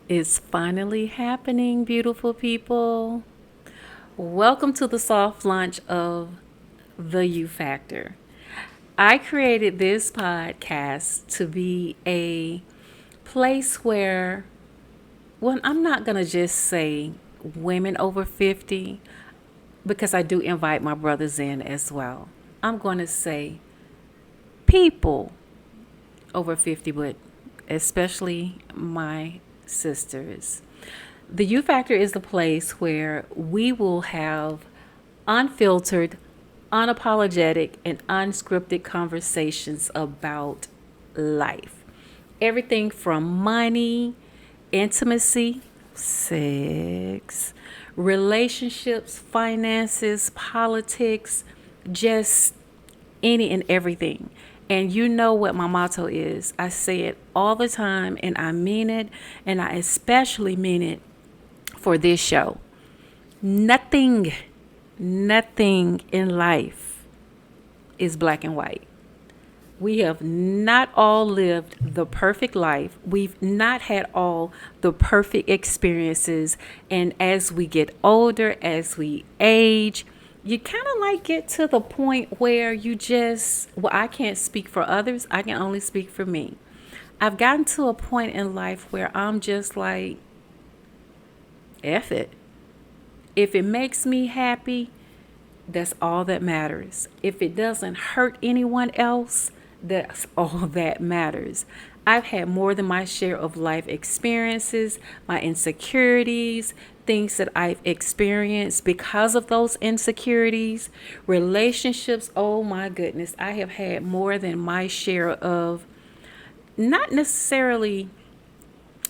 It's finally happening, beautiful people. Welcome to the soft launch of The You Factor. I created this podcast to be a place where, well, I'm not going to just say women over 50 because I do invite my brothers in as well. I'm going to say people over 50, but especially my sisters. The U Factor is the place where we will have unfiltered, unapologetic, and unscripted conversations about life. Everything from money, intimacy, sex, relationships, finances, politics, just any and everything. And you know what my motto is. I say it all the time and I mean it, and I especially mean it for this show. Nothing, nothing in life is black and white. We have not all lived the perfect life. We've not had all the perfect experiences. And as we get older, as we age, you kind of like get to the point where you just, well, I can't speak for others. I can only speak for me. I've gotten to a point in life where I'm just like, F it. If it makes me happy, that's all that matters. If it doesn't hurt anyone else, that's all that matters. I've had more than my share of life experiences, my insecurities, things that I've experienced because of those insecurities, relationships. Oh my goodness, I have had more than my share of not necessarily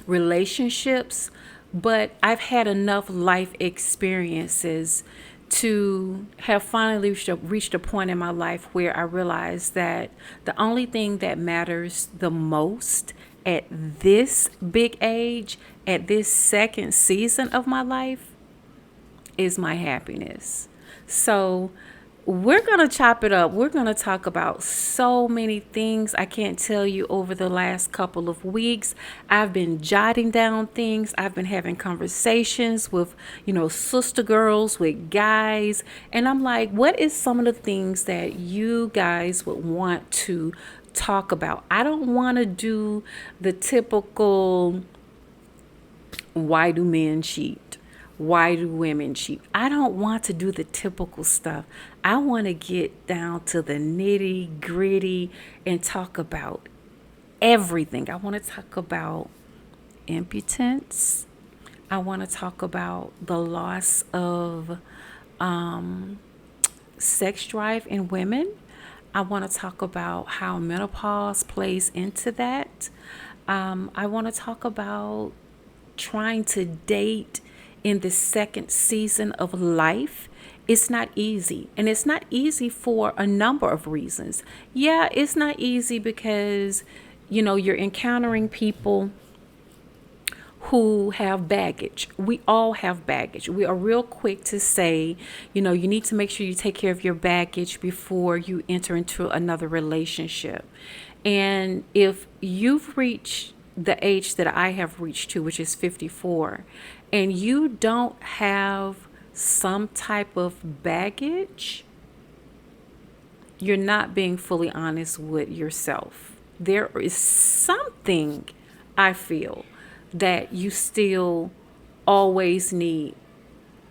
relationships, but I've had enough life experiences to have finally reached a point in my life where I realized that the only thing that matters the most at this big age, at this second season of my life, is my happiness. So we're going to chop it up. We're going to talk about so many things. I can't tell you over the last couple of weeks. I've been jotting down things. I've been having conversations with, sister girls, with guys. And I'm like, what is some of the things that you guys would want to talk about? I don't want to do the typical, why do men cheat? Why do women cheat? I don't want to do the typical stuff. I want to get down to the nitty gritty and talk about everything. I want to talk about impotence. I want to talk about the loss of sex drive in women. I want to talk about how menopause plays into that. I want to talk about trying to date in the second season of life. It's not easy. And it's not easy for a number of reasons. Yeah, it's not easy because, you're encountering people who have baggage. We all have baggage. We are real quick to say, you need to make sure you take care of your baggage before you enter into another relationship. And if you've reached the age that I have reached to, which is 54, and you don't have some type of baggage, you're not being fully honest with yourself. There is something, I feel, that you still always need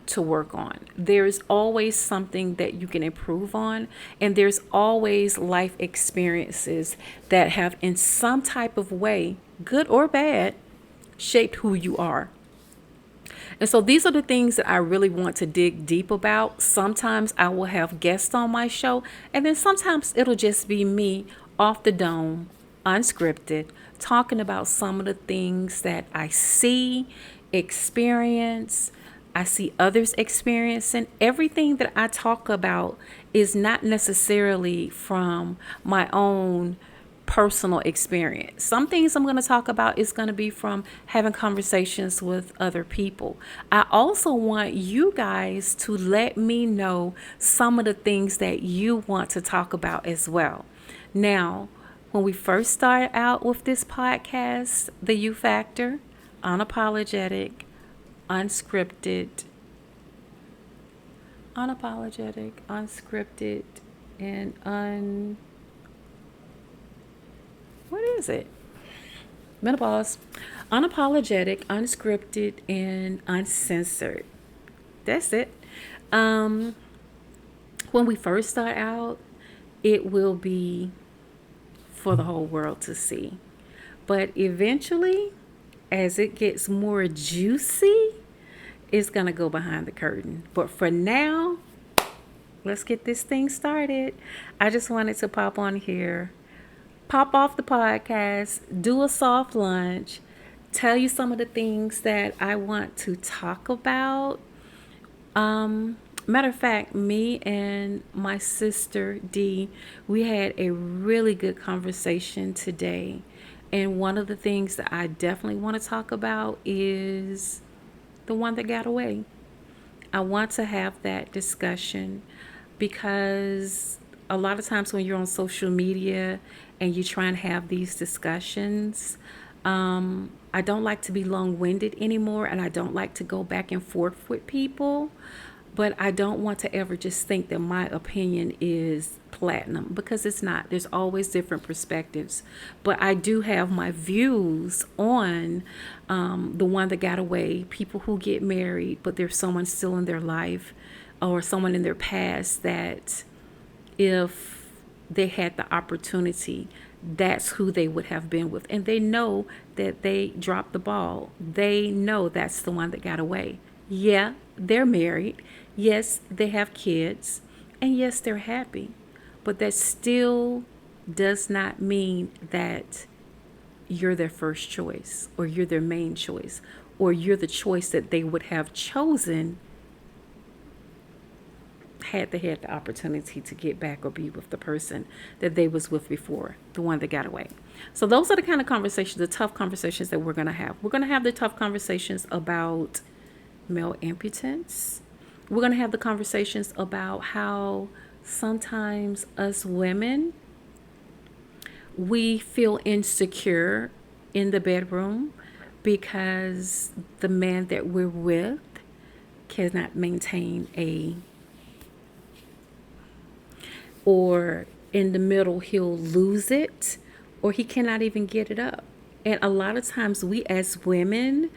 to work on. There's always something that you can improve on, and there's always life experiences that have, in some type of way, good or bad, shaped who you are. And so these are the things that I really want to dig deep about. Sometimes I will have guests on my show, and then sometimes it'll just be me off the dome, unscripted, talking about some of the things that I see, experience, I see others experiencing. Everything that I talk about is not necessarily from my own personal experience. Some things I'm going to talk about is going to be from having conversations with other people. I also want you guys to let me know some of the things that you want to talk about as well. Now, when we first started out with this podcast, The You Factor, unapologetic, unscripted, unscripted, and what is it? Menopause. Unapologetic, unscripted, and uncensored. That's it. Um, when we first start out, it will be for the whole world to see. But eventually, as it gets more juicy, it's going to go behind the curtain. But for now, let's get this thing started. I just wanted to pop on here, pop off the podcast, do a soft launch, tell you some of the things that I want to talk about. Matter of fact, me and my sister Dee, we had a really good conversation today. And one of the things that I definitely want to talk about is the one that got away. I want to have that discussion because a lot of times when you're on social media and you try and have these discussions, I don't like to be long winded anymore, and I don't like to go back and forth with people. But I don't want to ever just think that my opinion is platinum, because it's not. There's always different perspectives. But I do have my views on the one that got away, people who get married, but there's someone still in their life or someone in their past that if they had the opportunity, that's who they would have been with. And they know that they dropped the ball. They know that's the one that got away. Yeah, they're married. Yes, they have kids. And yes, they're happy. But that still does not mean that you're their first choice, or you're their main choice, or you're the choice that they would have chosen had they had the opportunity to get back or be with the person that they was with before, the one that got away. So those are the kind of conversations, the tough conversations that we're going to have. We're going to have the tough conversations about male impotence. We're going to have the conversations about how sometimes us women, we feel insecure in the bedroom because the man that we're with cannot maintain or in the middle he'll lose it, or he cannot even get it up. And a lot of times we as women,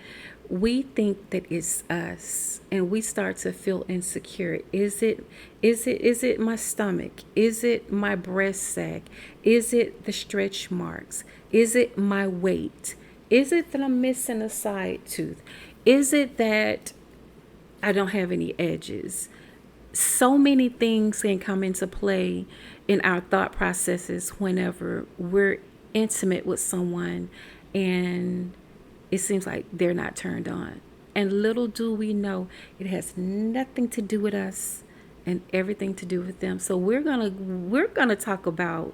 we think that it's us, and we start to feel insecure. Is it my stomach? Is it my breast sack? Is it the stretch marks? Is it my weight? Is it that I'm missing a side tooth? Is it that I don't have any edges? So many things can come into play in our thought processes whenever we're intimate with someone and it seems like they're not turned on. And little do we know, it has nothing to do with us and everything to do with them. So we're gonna talk about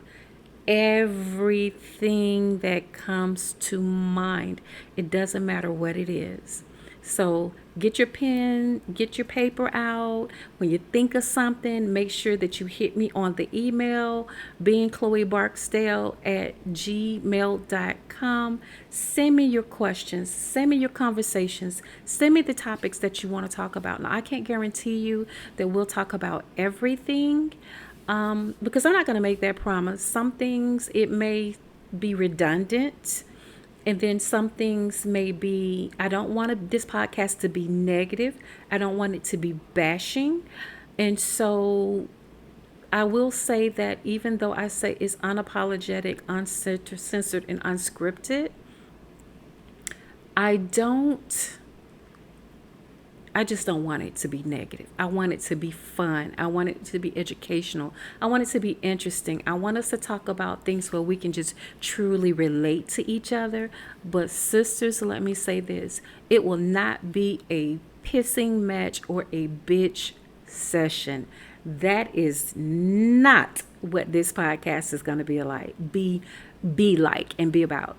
everything that comes to mind. It doesn't matter what it is. So get your pen, get your paper out. When you think of something, make sure that you hit me on the email, beingchloebarksdale@gmail.com. Send me your questions, send me your conversations, send me the topics that you want to talk about. Now, I can't guarantee you that we'll talk about everything, because I'm not going to make that promise. Some things, it may be redundant. And then some things may be, I don't want this podcast to be negative. I don't want it to be bashing. And so I will say that even though I say it's unapologetic, uncensored, and unscripted, I just don't want it to be negative. I want it to be fun. I want it to be educational. I want it to be interesting. I want us to talk about things where we can just truly relate to each other. But sisters, let me say this. It will not be a pissing match or a bitch session. That is not what this podcast is going to be like. Be like and be about.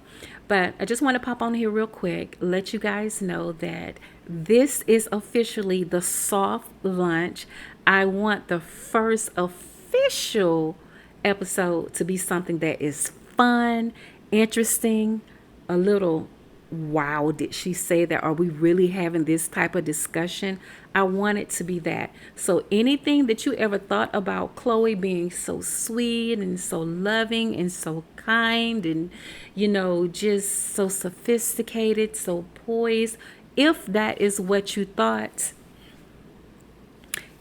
But I just want to pop on here real quick, let you guys know that this is officially the soft launch. I want the first official episode to be something that is fun, interesting, a little wow, did she say that? Are we really having this type of discussion? I want it to be that. So anything that you ever thought about Chloe being so sweet and so loving and so kind and, just so sophisticated, so poised, if that is what you thought,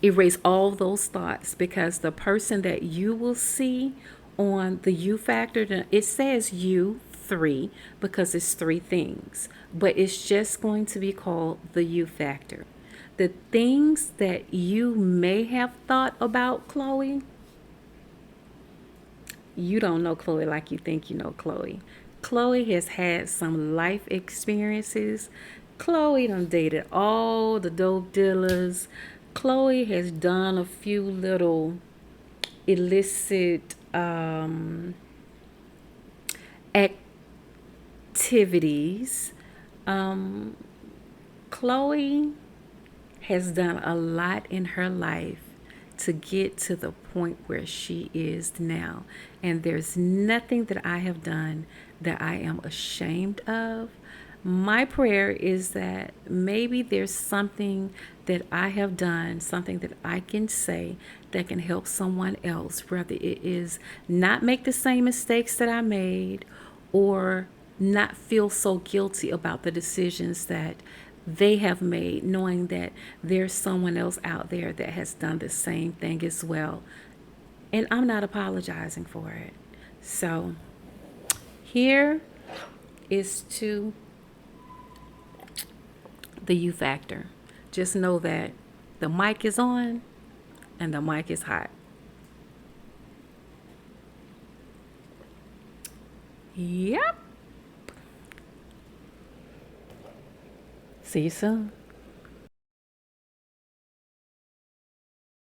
erase all those thoughts, because the person that you will see on the you factor, it says you three because it's three things, but it's just going to be called the you factor. The things that you may have thought about Chloe, you don't know Chloe like you think you know Chloe. Chloe has had some life experiences. Chloe done dated all the dope dealers. Chloe has done a few little illicit activities. Um, Chloe has done a lot in her life to get to the point where she is now. And there's nothing that I have done that I am ashamed of. My prayer is that maybe there's something that I have done, something that I can say that can help someone else, whether it is not make the same mistakes that I made or not feel so guilty about the decisions that they have made, knowing that there's someone else out there that has done the same thing as well. And I'm not apologizing for it. So here is to the you factor. Just know that the mic is on and the mic is hot. Yep. See you soon.